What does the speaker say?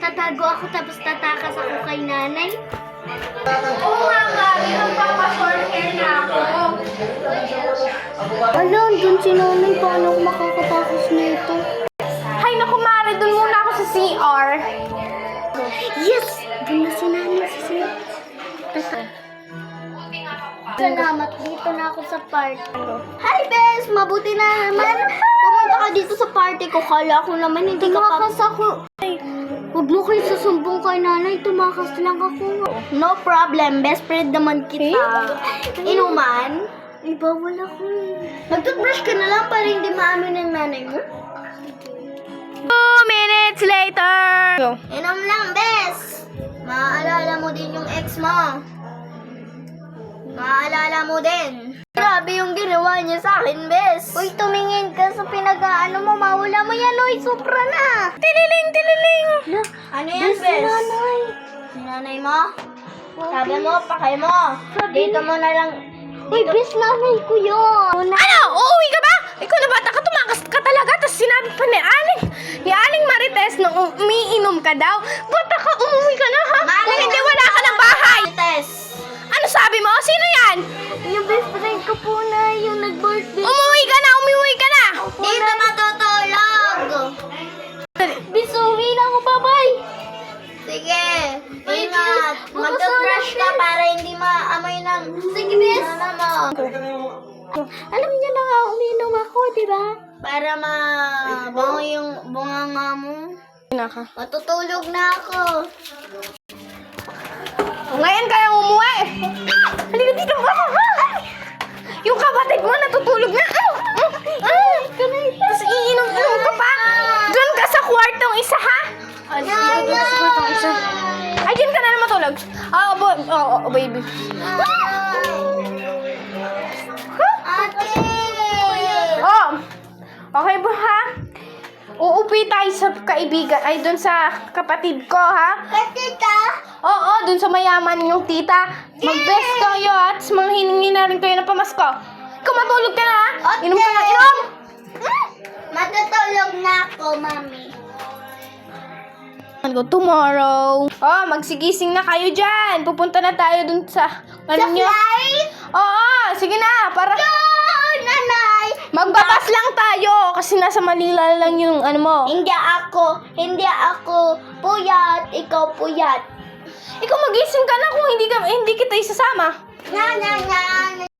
tatago ako tapos tatakas ako kay nanay? Oo nga, Mari. Magpapa-short hair na ako. Alam, dun si nanay. Paano ako makakatakas nito? Hay naku, Mari. Dun muna ako sa CR. Yes! Dun na si nanay sa siya. Salamat, dito na ako sa party. Hi, Bes! Mabuti na naman. Pumunta ka dito sa party ko. Kala ko naman hindi ka pa... ako. Huwag mo kayo susumbong kay nanay. Tumakas lang ako. No problem. Best friend naman kita. Inuman? Bawal ako. Mag-toothbrush ka na lang para hindi maamin ng nanay mo. 2 minutes later. Inom lang, Bes. Maaalala mo din yung ex mo. Maaalala mo din. Grabe yung ginawa niya sa akin, Bes. Uy, tumingin ka sa pinag-aano mo. Mawala mo yan, uy. Sobra na. Tililing, tililing. Ano yan, Bes? Si nanay. Si nanay mo? Sabi mo, pakay mo. Dito mo na lang. Uy, Bes, nanay ko yun. Ano? Uuwi ka ba? Ikaw na bata ka, tumakas ka talaga. Tapos sinabi pa ni Aling Marites na umiinom ka daw. Bata ka, umuwi ka na ha? Kung hindi, wala ka ng bahay. Tess. Ano sabi mo? Sino yan? Yung best friend ko po na yung nag-birthday. Umuwi ka na, umuwi ka na. Dito matutulog. Bis, uwi na ako, bye-bye. Sige, ingat. Mag-brush ka para hindi maamoy ng... Sige, Bis. Alam niyo na nga, uminom ako, di ba? Para mabango yung bunganga mo. Matutulog na ako. Ngayon kaya umuwi. Halika dito ba? Yung kapatid mo natutulog na. Tapos iinom-inom ka pa. Doon ka sa kwartong isa, ha? Doon ka sa kwartong isa. Ay, dyan ka na naman matulog. Baby. Ate! Oh, okay ba, ha? Uupi tayo sa kaibigan, ay doon sa kapatid ko, ha? Tita! Oo, doon sa mayaman yung tita. Mag-best kayo at manghiningi na rin kayo ng pamasko. Ikaw matulog ka na, ha? Okay. Inom ka na, inom! Matutulog na ako, mami. Go tomorrow. Oh, magsigising na kayo dyan. Pupunta na tayo dun sa... Sa flight? Oo, sige na. Para... Nanay! Magbabas lang tayo. Kasi nasa Manila lang yung ano mo. Hindi ako puyat, ikaw puyat. Ikaw magising ka na kung hindi kita isasama. Na,